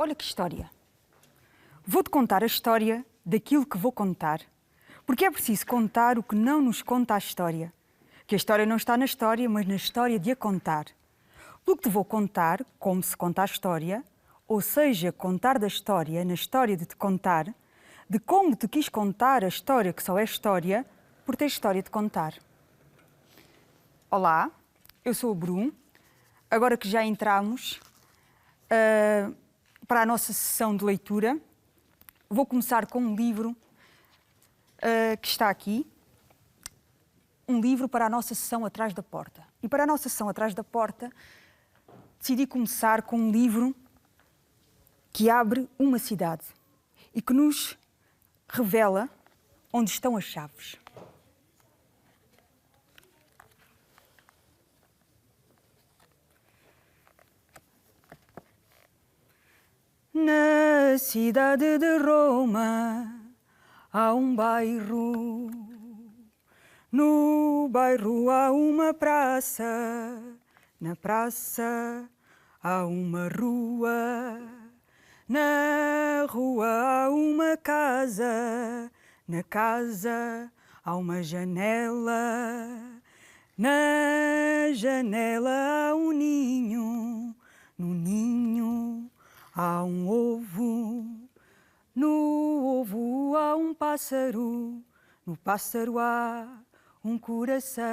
Olha que história. Vou-te contar a história daquilo que vou contar. Porque é preciso contar o que não nos conta a história. Que a história não está na história, mas na história de a contar. Pelo que te vou contar, como se conta a história, ou seja, contar da história na história de te contar, de como te quis contar a história que só é história, por ter história de contar. Olá, eu sou o Bruno. Agora que já entramos para a nossa sessão de leitura, vou começar com um livro que está aqui. Um livro para a nossa sessão Atrás da Porta. E para a nossa sessão Atrás da Porta, decidi começar com um livro que abre uma cidade e que nos revela onde estão as chaves. Na cidade de Roma há um bairro. No bairro há uma praça. Na praça há uma rua. Na rua há uma casa. Na casa há uma janela. Na janela há um ninho. No ninho há um ovo. No ovo há um pássaro. No pássaro há um coração.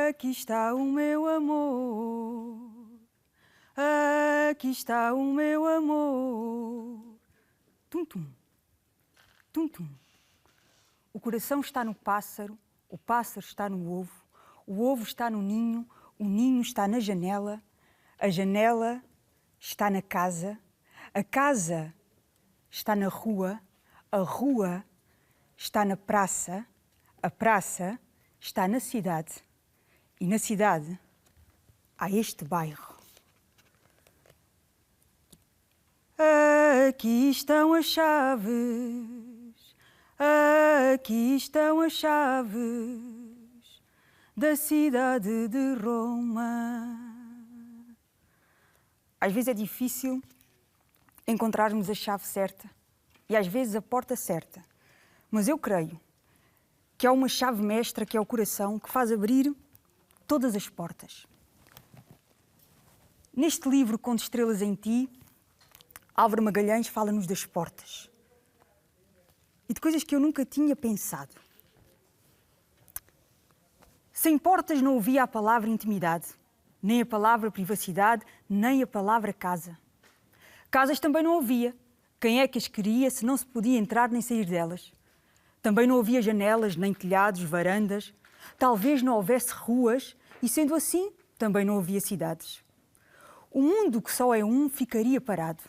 Aqui está o meu amor. Aqui está o meu amor. Tum-tum. Tum-tum. O coração está no pássaro, o pássaro está no ovo, o ovo está no ninho, o ninho está na janela, a janela está na casa, a casa está na rua, a rua está na praça, a praça está na cidade e na cidade há este bairro. Aqui estão as chaves, aqui estão as chaves da cidade de Roma. Às vezes é difícil encontrarmos a chave certa e às vezes a porta certa. Mas eu creio que há uma chave mestra, que é o coração, que faz abrir todas as portas. Neste livro, Conto Estrelas em Ti, Álvaro Magalhães fala-nos das portas e de coisas que eu nunca tinha pensado. Sem portas não havia a palavra intimidade, nem a palavra privacidade, nem a palavra casa. Casas também não havia. Quem é que as queria se não se podia entrar nem sair delas? Também não havia janelas, nem telhados, varandas. Talvez não houvesse ruas e, sendo assim, também não havia cidades. O mundo que só é um ficaria parado.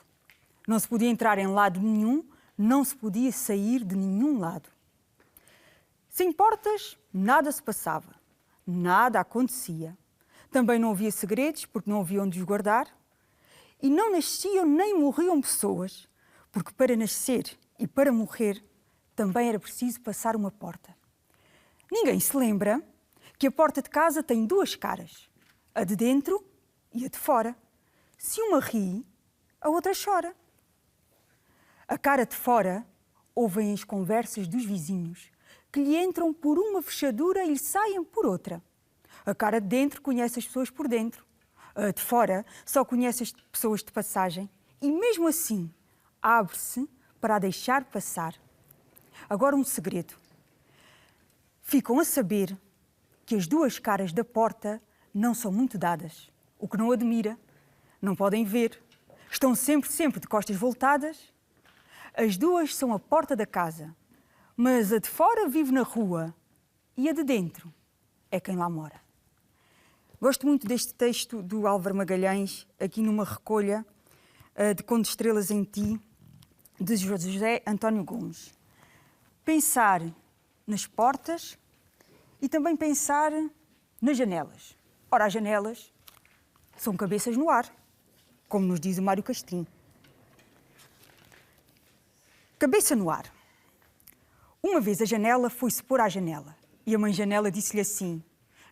Não se podia entrar em lado nenhum, não se podia sair de nenhum lado. Sem portas, nada se passava, nada acontecia. Também não havia segredos, porque não havia onde os guardar. E não nasciam nem morriam pessoas, porque para nascer e para morrer também era preciso passar uma porta. Ninguém se lembra que a porta de casa tem duas caras, a de dentro e a de fora. Se uma ri, a outra chora. A cara de fora ouvem as conversas dos vizinhos, que lhe entram por uma fechadura e lhe saem por outra. A cara de dentro conhece as pessoas por dentro. A de fora só conhece as pessoas de passagem e, mesmo assim, abre-se para a deixar passar. Agora um segredo. Ficam a saber que as duas caras da porta não são muito dadas, o que não admira. Não podem ver. Estão sempre de costas voltadas. As duas são a porta da casa, mas a de fora vive na rua e a de dentro é quem lá mora. Gosto muito deste texto do Álvaro Magalhães, aqui numa recolha de Conto Estrelas em Ti, de José António Gomes. Pensar nas portas e também pensar nas janelas. Ora, as janelas são cabeças no ar, como nos diz o Mário Castrinho. Cabeça no ar. Uma vez a janela foi-se pôr à janela e a mãe janela disse-lhe assim: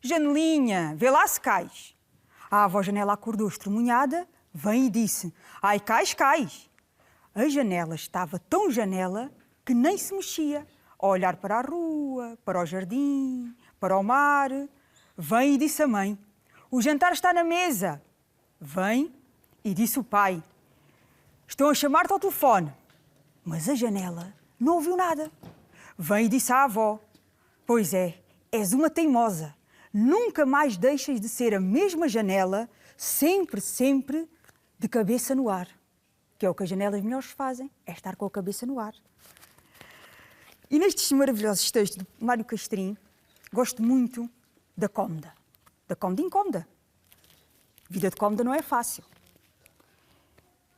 Janelinha, vê lá se cais. A avó Janela acordou estremunhada, vem e disse: ai, cais, cais. A janela estava tão janela que nem se mexia, a olhar para a rua, para o jardim, para o mar. Vem e disse a mãe: o jantar está na mesa. Vem e disse o pai: estão a chamar-te ao telefone. Mas a janela não ouviu nada. Vem e disse à avó: pois é, és uma teimosa. Nunca mais deixas de ser a mesma janela, sempre, sempre, de cabeça no ar. Que é o que as janelas melhores fazem, é estar com a cabeça no ar. E nestes maravilhosos textos de Mário Castrim, gosto muito da cómoda. Da cómoda incómoda. Vida de cómoda não é fácil.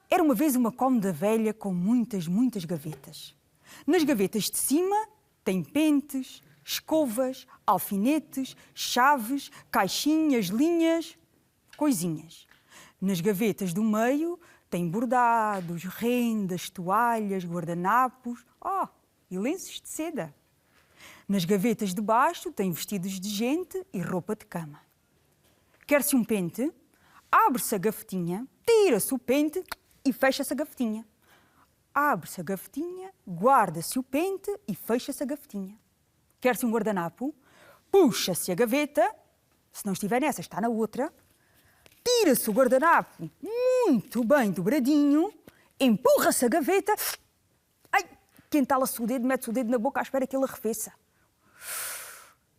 Era uma vez uma cómoda velha com muitas, muitas gavetas. Nas gavetas de cima tem pentes, escovas, alfinetes, chaves, caixinhas, linhas, coisinhas. Nas gavetas do meio tem bordados, rendas, toalhas, guardanapos, e lenços de seda. Nas gavetas de baixo tem vestidos de gente e roupa de cama. Quer-se um pente? Abre-se a gavetinha, tira-se o pente e fecha-se a gavetinha. Abre-se a gavetinha, guarda-se o pente e fecha-se a gavetinha. Quer-se um guardanapo? Puxa-se a gaveta, se não estiver nessa, está na outra. Tira-se o guardanapo muito bem dobradinho, empurra-se a gaveta, que entala-se o dedo, mete-se o dedo na boca à espera que ele arrefeça.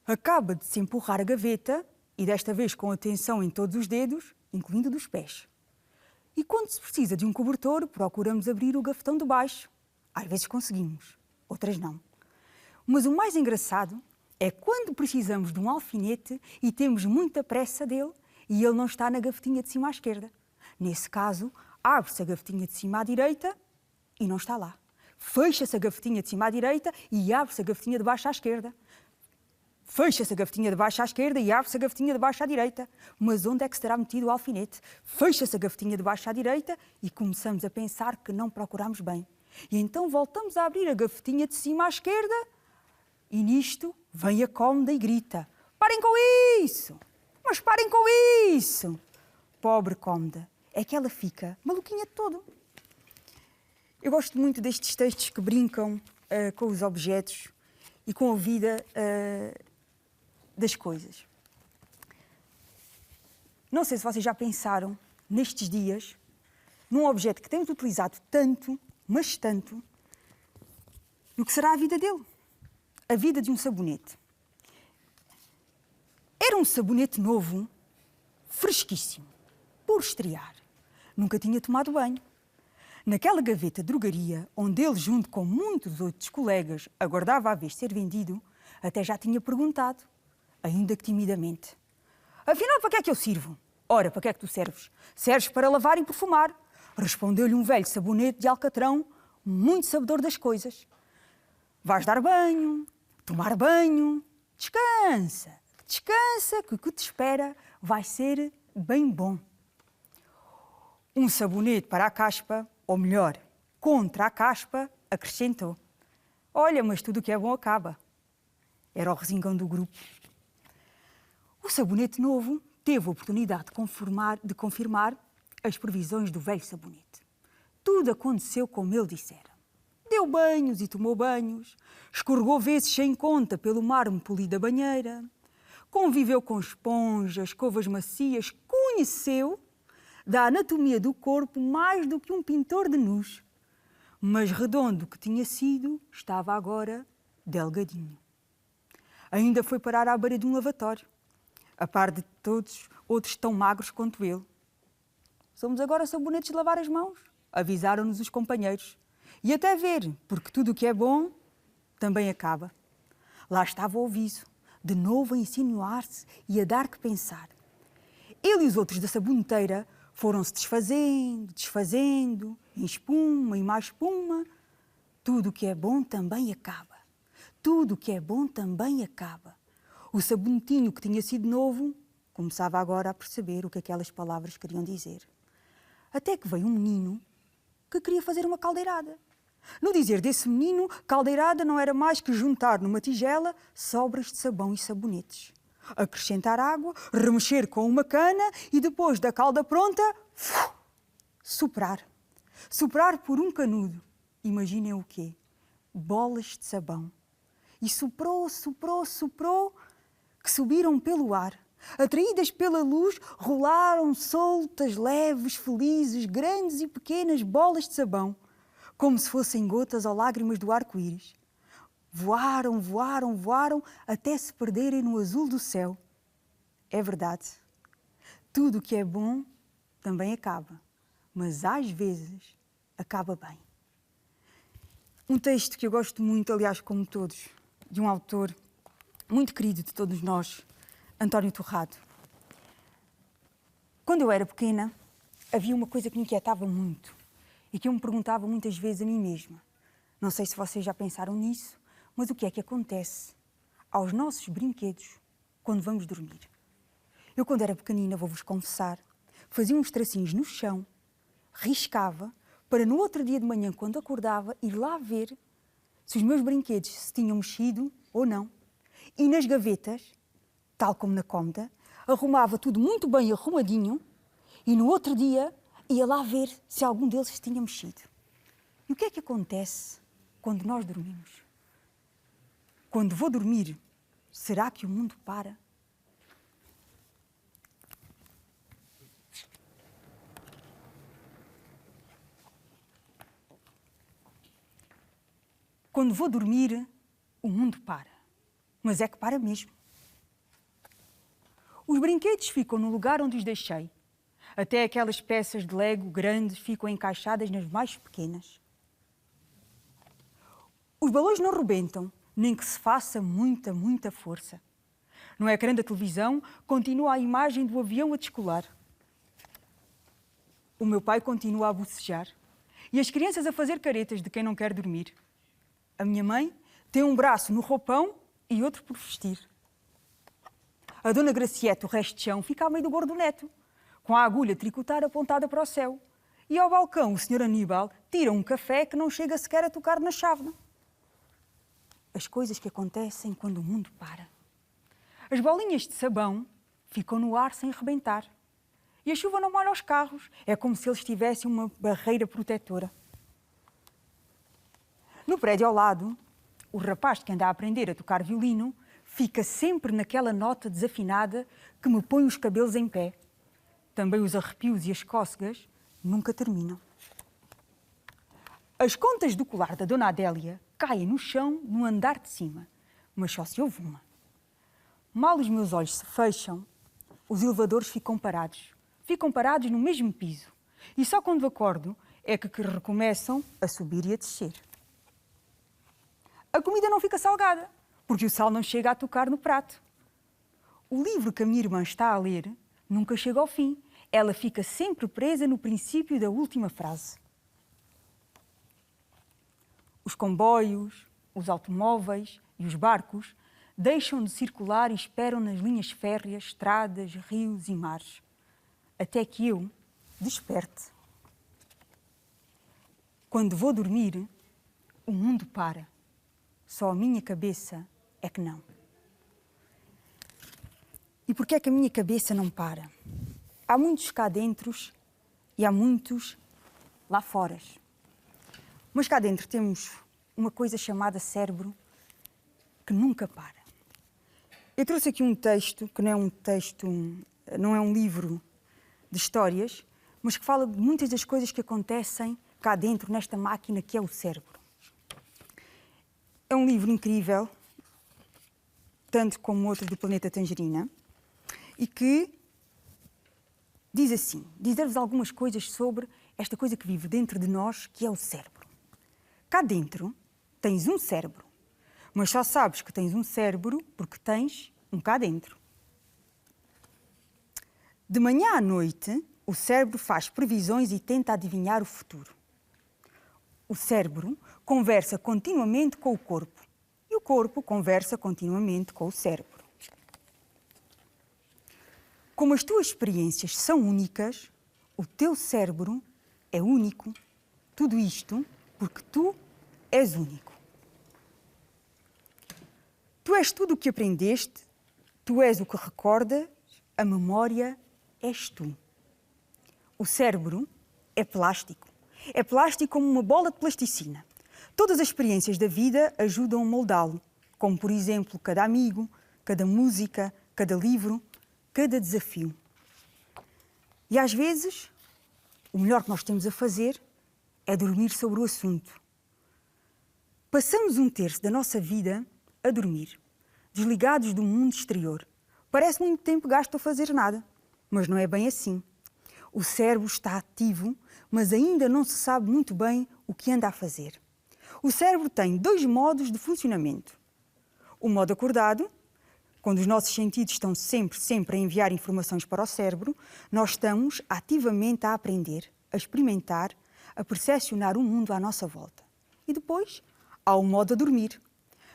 Acaba de se empurrar a gaveta, e desta vez com atenção em todos os dedos, incluindo dos pés. E quando se precisa de um cobertor, procuramos abrir o gavetão de baixo. Às vezes conseguimos, outras não. Mas o mais engraçado é quando precisamos de um alfinete e temos muita pressa dele e ele não está na gavetinha de cima à esquerda. Nesse caso, abre-se a gavetinha de cima à direita e não está lá. Fecha-se a gavetinha de cima à direita e abre-se a gavetinha de baixo à esquerda. Fecha-se a gavetinha de baixo à esquerda e abre-se a gavetinha de baixo à direita. Mas onde é que estará metido o alfinete? Fecha-se a gavetinha de baixo à direita e começamos a pensar que não procuramos bem. E então voltamos a abrir a gavetinha de cima à esquerda e nisto vem a cómoda e grita: parem com isso! Mas parem com isso! Pobre cómoda, é que ela fica maluquinha de todo. Eu gosto muito destes textos que brincam com os objetos e com a vida das coisas. Não sei se vocês já pensaram, nestes dias, num objeto que temos utilizado tanto, mas tanto, e o que será a vida dele. A vida de um sabonete. Era um sabonete novo, fresquíssimo, por estrear. Nunca tinha tomado banho. Naquela gaveta de drogaria, onde ele, junto com muitos outros colegas, aguardava a vez de ser vendido, até já tinha perguntado, ainda que timidamente: afinal, para que é que eu sirvo? Ora, para que é que tu serves? Serves para lavar e perfumar. Respondeu-lhe um velho sabonete de alcatrão, muito sabedor das coisas. Vais dar banho, tomar banho, descansa, descansa, que o que te espera vai ser bem bom. Um sabonete para a caspa, ou melhor, contra a caspa, acrescentou: olha, mas tudo o que é bom acaba. Era o resingão do grupo. O sabonete novo teve a oportunidade de confirmar as previsões do velho sabonete. Tudo aconteceu como ele dissera. Deu banhos e tomou banhos, escorregou vezes sem conta pelo mármore polido da banheira, conviveu com esponjas, escovas macias, conheceu da anatomia do corpo mais do que um pintor de nus. Mas redondo que tinha sido, estava agora delgadinho. Ainda foi parar à beira de um lavatório, a par de todos outros tão magros quanto ele. Somos agora sabonetes de lavar as mãos, avisaram-nos os companheiros. E até ver, porque tudo o que é bom também acaba. Lá estava o aviso, de novo a insinuar-se e a dar que pensar. Ele e os outros da saboneteira foram-se desfazendo, em espuma e mais espuma. Tudo o que é bom também acaba. Tudo o que é bom também acaba. O sabonetinho que tinha sido novo começava agora a perceber o que aquelas palavras queriam dizer. Até que veio um menino que queria fazer uma caldeirada. No dizer desse menino, caldeirada não era mais que juntar numa tigela sobras de sabão e sabonetes. acrescentar água, remexer com uma cana e depois da calda pronta, soprar. Soprar por um canudo. Imaginem o quê? Bolas de sabão. E soprou, que subiram pelo ar. Atraídas pela luz, rolaram soltas, leves, felizes, grandes e pequenas bolas de sabão, como se fossem gotas ou lágrimas do arco-íris. Voaram, até se perderem no azul do céu. É verdade. Tudo o que é bom também acaba, mas às vezes acaba bem. Um texto que eu gosto muito, aliás, como todos, de um autor muito querido de todos nós, António Torrado. Quando eu era pequena, havia uma coisa que me inquietava muito e que eu me perguntava muitas vezes a mim mesma. Não sei se vocês já pensaram nisso, mas o que é que acontece aos nossos brinquedos quando vamos dormir? Eu, quando era pequenina, vou-vos confessar, fazia uns tracinhos no chão, riscava, para no outro dia de manhã, quando acordava, ir lá ver se os meus brinquedos se tinham mexido ou não. E nas gavetas, tal como na cômoda, arrumava tudo muito bem arrumadinho e no outro dia ia lá ver se algum deles se tinha mexido. E o que é que acontece quando nós dormimos? Quando vou dormir, será que o mundo para? Quando vou dormir, o mundo para. Mas é que para mesmo. Os brinquedos ficam no lugar onde os deixei. Até aquelas peças de Lego grandes ficam encaixadas nas mais pequenas. Os balões não rebentam, nem que se faça muita força. No ecrã da televisão continua a imagem do avião a descolar. O meu pai continua a bocejar e as crianças a fazer caretas de quem não quer dormir. A minha mãe tem um braço no roupão e outro por vestir. A dona Graciete, o resto de chão, fica ao meio do gordo neto, com a agulha tricotar apontada para o céu. E ao balcão o senhor Aníbal tira um café que não chega sequer a tocar na chávena. As coisas que acontecem quando o mundo para. As bolinhas de sabão ficam no ar sem rebentar. E a chuva não molha os carros. É como se eles tivessem uma barreira protetora. No prédio ao lado, o rapaz que anda a aprender a tocar violino fica sempre naquela nota desafinada que me põe os cabelos em pé. Também os arrepios e as cócegas nunca terminam. As contas do colar da Dona Adélia caem no chão no andar de cima, mas só se ouve uma. Mal os meus olhos se fecham, os elevadores ficam parados no mesmo piso. E só quando acordo é que recomeçam a subir e a descer. A comida não fica salgada, porque o sal não chega a tocar no prato. O livro que a minha irmã está a ler nunca chega ao fim. Ela fica sempre presa no princípio da última frase. Os comboios, os automóveis e os barcos deixam de circular e esperam nas linhas férreas, estradas, rios e mares. Até que eu desperte. Quando vou dormir, o mundo para. Só a minha cabeça é que não. E porquê é que a minha cabeça não para? Há muitos cá dentros e há muitos lá fora. Mas cá dentro temos uma coisa chamada cérebro que nunca para. Eu trouxe aqui um texto, que não é um texto, não é um livro de histórias, mas que fala de muitas das coisas que acontecem cá dentro, nesta máquina que é o cérebro. É um livro incrível, tanto como outros do Planeta Tangerina, e que diz assim, dizer-vos algumas coisas sobre esta coisa que vive dentro de nós, que é o cérebro. Cá dentro tens um cérebro, mas só sabes que tens um cérebro porque tens um cá dentro. De manhã à noite, o cérebro faz previsões e tenta adivinhar o futuro. O cérebro conversa continuamente com o corpo e o corpo conversa continuamente com o cérebro. Como as tuas experiências são únicas, o teu cérebro é único. Tudo isto porque tu és único. Tu és tudo o que aprendeste, Tu és o que recordas, a memória és tu. O cérebro é plástico. É plástico como uma bola de plasticina. Todas as experiências da vida ajudam a moldá-lo, como, por exemplo, cada amigo, cada música, cada livro, cada desafio. E às vezes, o melhor que nós temos a fazer é dormir sobre o assunto. Passamos um terço da nossa vida a dormir, desligados do mundo exterior. Parece muito tempo gasto a fazer nada, mas não é bem assim. O cérebro está ativo, mas ainda não se sabe muito bem o que anda a fazer. O cérebro tem 2 modos de funcionamento. O modo acordado, quando os nossos sentidos estão sempre a enviar informações para o cérebro, nós estamos ativamente a aprender, a experimentar, a percepcionar o mundo à nossa volta. E depois há o modo a dormir.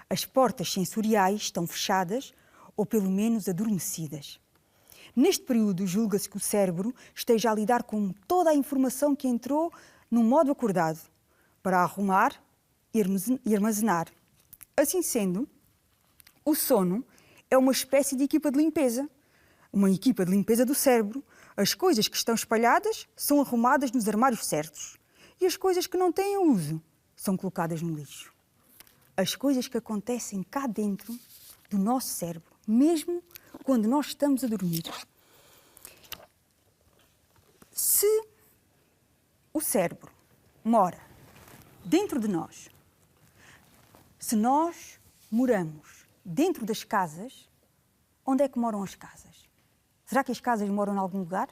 As portas sensoriais estão fechadas ou pelo menos adormecidas. Neste período, julga-se que o cérebro esteja a lidar com toda a informação que entrou no modo acordado, para arrumar e armazenar. Assim sendo, o sono é uma espécie de equipa de limpeza. Uma equipa de limpeza do cérebro. As coisas que estão espalhadas são arrumadas nos armários certos. E as coisas que não têm uso são colocadas no lixo. As coisas que acontecem cá dentro do nosso cérebro, mesmo quando nós estamos a dormir. Se o cérebro mora dentro de nós, se nós moramos dentro das casas, onde é que moram as casas? Será que as casas moram em algum lugar?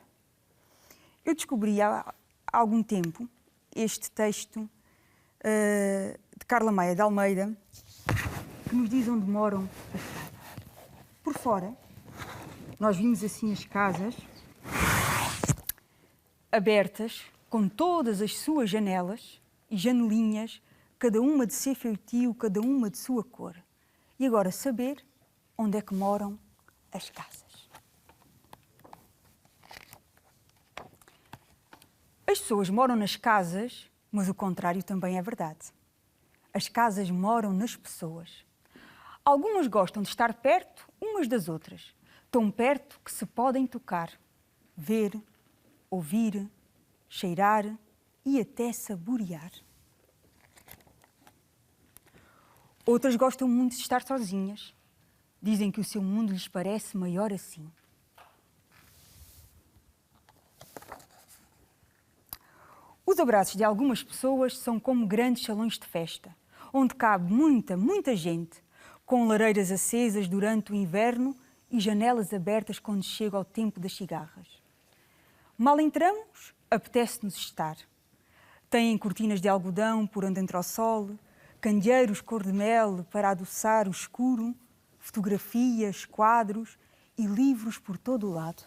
Eu descobri há algum tempo este texto de Carla Maia de Almeida, que nos diz onde moram as casas. Por fora, nós vimos assim as casas abertas, com todas as suas janelas e janelinhas, cada uma de seu feitio, cada uma de sua cor. E agora saber onde é que moram as casas. As pessoas moram nas casas, mas o contrário também é verdade. As casas moram nas pessoas. Algumas gostam de estar perto umas das outras, tão perto que se podem tocar, ver, ouvir, cheirar e até saborear. Outras gostam muito de estar sozinhas. Dizem que o seu mundo lhes parece maior assim. Os abraços de algumas pessoas são como grandes salões de festa, onde cabe muita gente, com lareiras acesas durante o inverno e janelas abertas quando chega ao tempo das cigarras. Mal entramos, apetece-nos estar. Têm cortinas de algodão por onde entra o sol, candeeiros cor-de-mel para adoçar o escuro, fotografias, quadros e livros por todo o lado.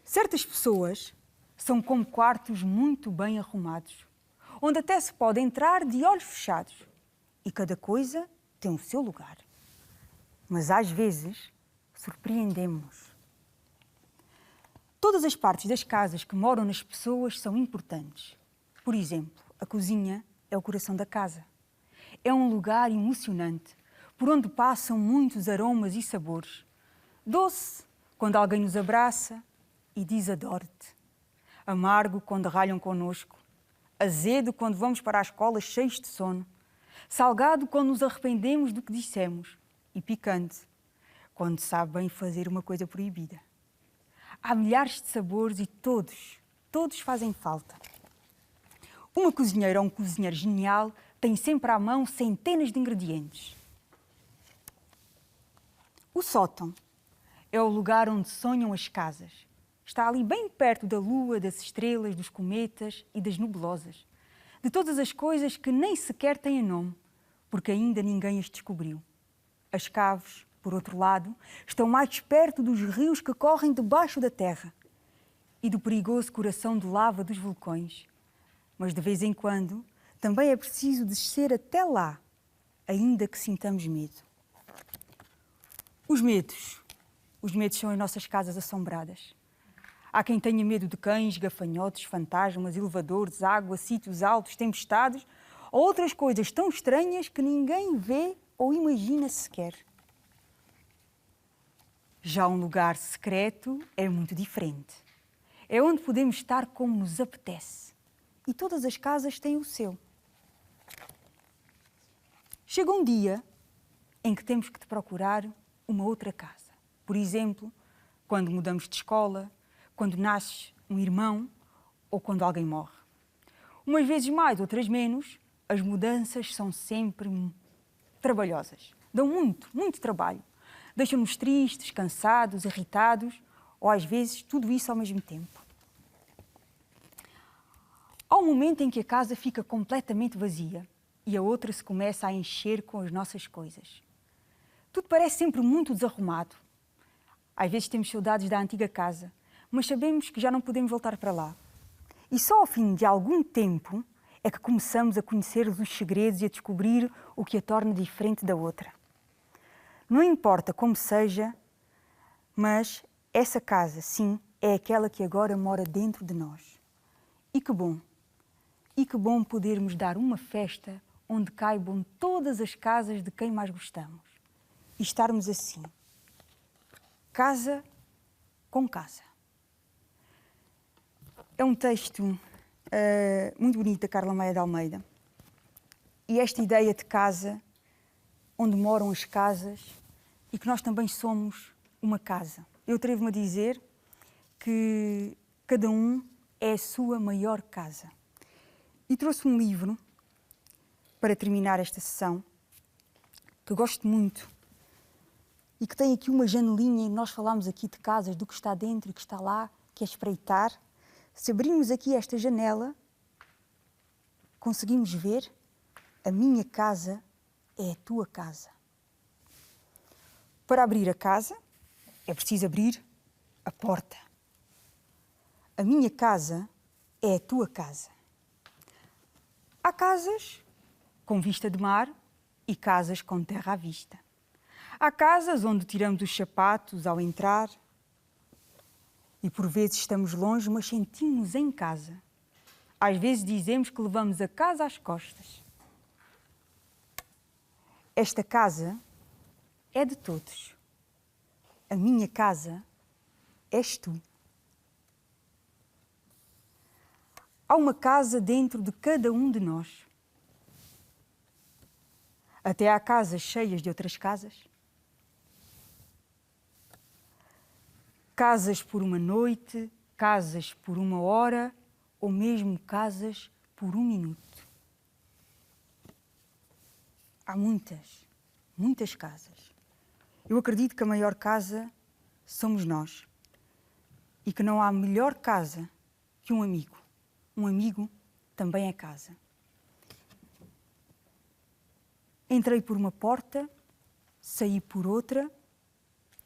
Certas pessoas são como quartos muito bem arrumados, onde até se pode entrar de olhos fechados e cada coisa tem o seu lugar. Mas às vezes surpreendemos-nos. Todas as partes das casas que moram nas pessoas são importantes. Por exemplo, a cozinha é o coração da casa. É um lugar emocionante, por onde passam muitos aromas e sabores. Doce, quando alguém nos abraça e diz adoro-te. Amargo, quando ralham connosco. Azedo, quando vamos para a escola cheios de sono. Salgado, quando nos arrependemos do que dissemos. E picante, quando sabe bem fazer uma coisa proibida. Há milhares de sabores e todos fazem falta. Uma cozinheira ou um cozinheiro genial tem sempre à mão centenas de ingredientes. O sótão é o lugar onde sonham as casas. Está ali bem perto da lua, das estrelas, dos cometas e das nebulosas. De todas as coisas que nem sequer têm nome, porque ainda ninguém as descobriu. As caves, por outro lado, estão mais perto dos rios que correm debaixo da terra e do perigoso coração de lava dos vulcões. Mas de vez em quando também é preciso descer até lá, ainda que sintamos medo. Os medos são as nossas casas assombradas. Há quem tenha medo de cães, gafanhotos, fantasmas, elevadores, água, sítios altos, tempestades ou outras coisas tão estranhas que ninguém vê ou imagina sequer. Já um lugar secreto é muito diferente. É onde podemos estar como nos apetece. E todas as casas têm o seu. Chega um dia em que temos que procurar uma outra casa. Por exemplo, quando mudamos de escola, quando nasce um irmão ou quando alguém morre. Umas vezes mais, outras menos, as mudanças são sempre trabalhosas. Dão muito trabalho. Deixam-nos tristes, cansados, irritados, ou às vezes tudo isso ao mesmo tempo. Há um momento em que a casa fica completamente vazia e a outra se começa a encher com as nossas coisas. Tudo parece sempre muito desarrumado. Às vezes temos saudades da antiga casa, mas sabemos que já não podemos voltar para lá. E só ao fim de algum tempo é que começamos a conhecer os segredos e a descobrir o que a torna diferente da outra. Não importa como seja, mas essa casa, sim, é aquela que agora mora dentro de nós. E que bom! E que bom podermos dar uma festa onde caibam todas as casas de quem mais gostamos. E estarmos assim, casa com casa. É um texto muito bonito da Carla Maia de Almeida. E esta ideia de casa, onde moram as casas e que nós também somos uma casa. Eu atrevo-me a dizer que cada um é a sua maior casa. E trouxe um livro para terminar esta sessão, que eu gosto muito e que tem aqui uma janelinha e nós falamos aqui de casas, do que está dentro e que está lá, que é espreitar. Se abrirmos aqui esta janela, conseguimos ver a minha casa é a tua casa. Para abrir a casa, é preciso abrir a porta. A minha casa é a tua casa. Há casas com vista de mar e casas com terra à vista. Há casas onde tiramos os sapatos ao entrar e por vezes estamos longe, mas sentimos-nos em casa. Às vezes dizemos que levamos a casa às costas. Esta casa é de todos. A minha casa és tu. Há uma casa dentro de cada um de nós. Até há casas cheias de outras casas. Casas por uma noite, casas por uma hora ou mesmo casas por um minuto. Há muitas casas. Eu acredito que a maior casa somos nós e que não há melhor casa que um amigo. Um amigo também é casa. Entrei por uma porta, saí por outra.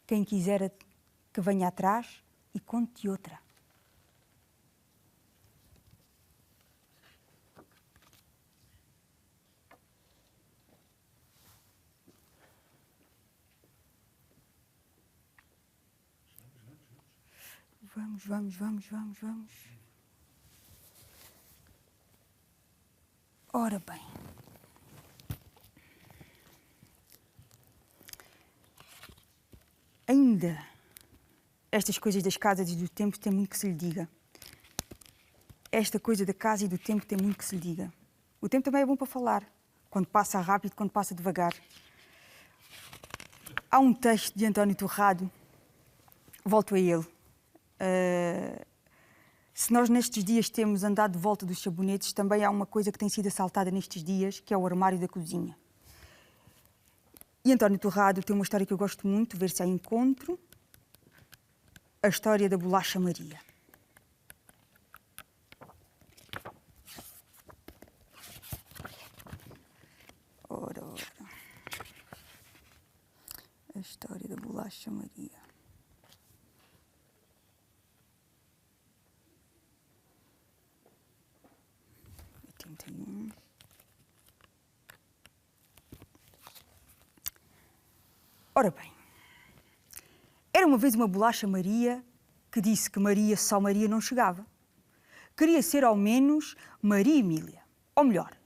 Quem quiser que venha atrás e conte outra. Vamos. Ora bem. Ainda estas coisas das casas e do tempo tem muito que se lhe diga. Esta coisa da casa e do tempo tem muito que se lhe diga. O tempo também é bom para falar, quando passa rápido, quando passa devagar. Há um texto de António Torrado, volto a ele. Se nós nestes dias temos andado de volta dos sabonetes, também há uma coisa que tem sido assaltada nestes dias, que é o armário da cozinha. E António Torrado tem uma história que eu gosto muito, ver se a encontro. A história da bolacha Maria. Ora. A história da bolacha Maria. Ora bem, era uma vez uma bolacha Maria que disse que Maria, só Maria, não chegava. Queria ser ao menos Maria Emília. Ou melhor,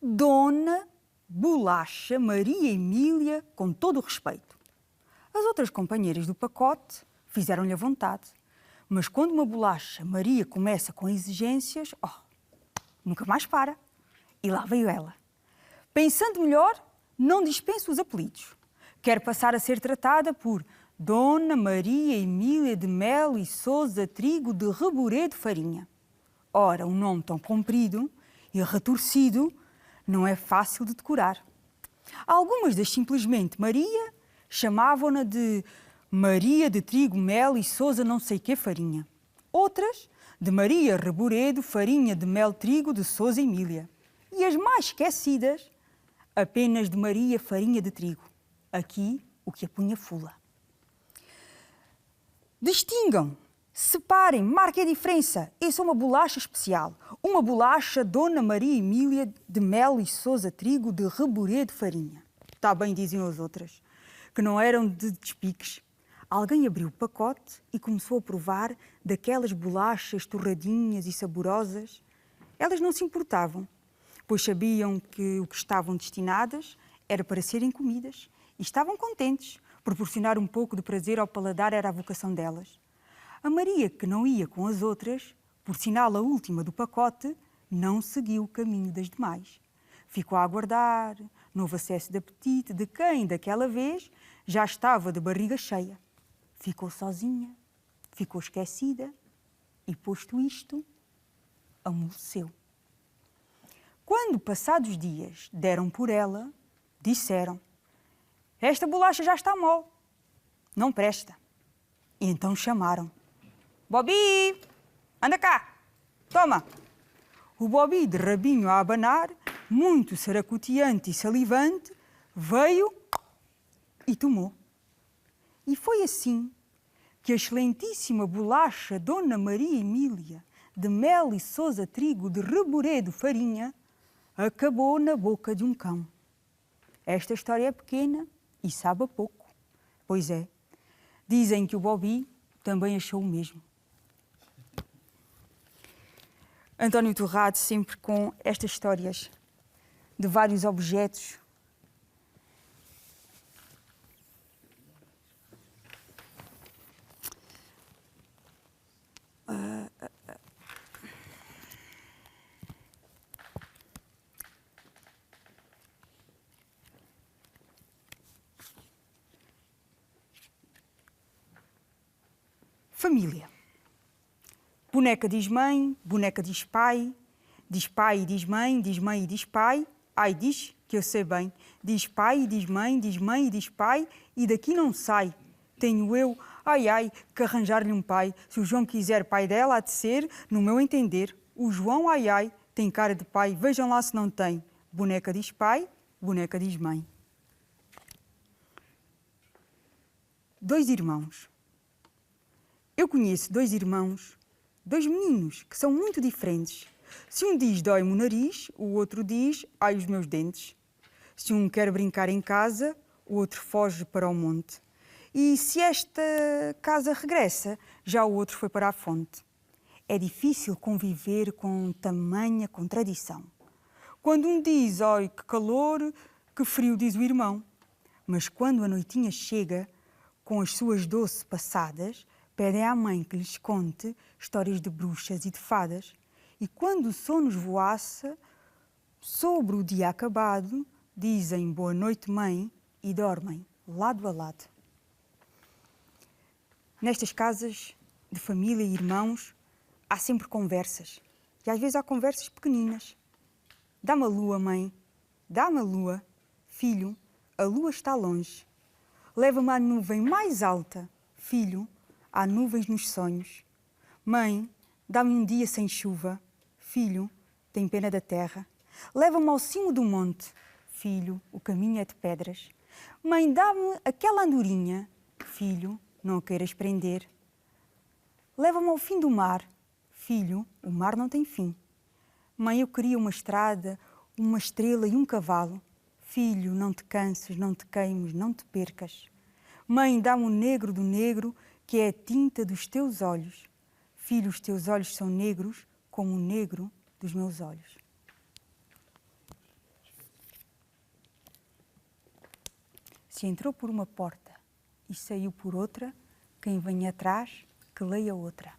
Dona Bolacha Maria Emília, com todo o respeito. As outras companheiras do pacote fizeram-lhe a vontade. Mas quando uma bolacha Maria começa com exigências, nunca mais para. E lá veio ela. Pensando melhor, não dispensa os apelidos. Quer passar a ser tratada por Dona Maria Emília de Melo e Sousa Trigo de Reboredo Farinha. Ora, um nome tão comprido e retorcido não é fácil de decorar. Algumas das simplesmente Maria chamavam-na de Maria de Trigo Melo e Sousa não sei quê Farinha. Outras de Maria Reboredo Farinha de Mel Trigo de Sousa Emília. E as mais esquecidas, apenas de Maria Farinha de Trigo. Aqui, o que a punha fula. Distingam, separem, marquem a diferença. Essa é uma bolacha especial. Uma bolacha Dona Maria Emília de Mel e Sousa Trigo de Reboredo Farinha. Está bem, diziam as outras, que não eram de despiques. Alguém abriu o pacote e começou a provar daquelas bolachas torradinhas e saborosas. Elas não se importavam, pois sabiam que o que estavam destinadas era para serem comidas e estavam contentes. Proporcionar um pouco de prazer ao paladar era a vocação delas. A Maria, que não ia com as outras, por sinal a última do pacote, não seguiu o caminho das demais. Ficou a aguardar, novo acesso de apetite de quem, daquela vez, já estava de barriga cheia. Ficou sozinha, ficou esquecida e, posto isto, amoleceu. Quando, passados dias, deram por ela, disseram: esta bolacha já está mole, não presta. E então chamaram: Bobby, anda cá, toma. O Bobby, de rabinho a abanar, muito saracoteante e salivante, veio e tomou. E foi assim que a excelentíssima bolacha Dona Maria Emília de Mel e Sousa Trigo de Reboredo Farinha acabou na boca de um cão. Esta história é pequena e sabe a pouco. Pois é, dizem que o Bobby também achou o mesmo. António Torrado, sempre com estas histórias de vários objetos. Família. Boneca diz mãe, boneca diz pai e diz mãe e diz pai. Ai, diz que eu sei bem. Diz pai e diz mãe e diz pai e daqui não sai. Tenho eu, ai, que arranjar-lhe um pai. Se o João quiser pai dela, há de ser, no meu entender. O João, ai, tem cara de pai, vejam lá se não tem. Boneca diz pai, boneca diz mãe. 2 irmãos. Eu conheço 2 irmãos, 2 meninos que são muito diferentes. Se um diz dói-me o nariz, o outro diz ai os meus dentes. Se um quer brincar em casa, o outro foge para o monte. E se esta casa regressa, já o outro foi para a fonte. É difícil conviver com tamanha contradição. Quando um diz ai que calor, que frio diz o irmão. Mas quando a noitinha chega, com as suas doce passadas, pedem à mãe que lhes conte histórias de bruxas e de fadas. E quando o sono esvoaça, sobre o dia acabado, dizem boa noite, mãe, e dormem lado a lado. Nestas casas de família e irmãos, há sempre conversas. E às vezes há conversas pequeninas. Dá-me a lua, mãe. Dá-me a lua. Filho, a lua está longe. Leva-me à nuvem mais alta. Filho, há nuvens nos sonhos. Mãe, dá-me um dia sem chuva. Filho, tem pena da terra. Leva-me ao cimo do monte. Filho, o caminho é de pedras. Mãe, dá-me aquela andorinha. Filho, não a queiras prender. Leva-me ao fim do mar. Filho, o mar não tem fim. Mãe, eu queria uma estrada, uma estrela e um cavalo. Filho, não te canses, não te queimes, não te percas. Mãe, dá-me o negro do negro, que é a tinta dos teus olhos. Filho, os teus olhos são negros como o negro dos meus olhos. Se entrou por uma porta e saiu por outra, quem vem atrás, que leia outra.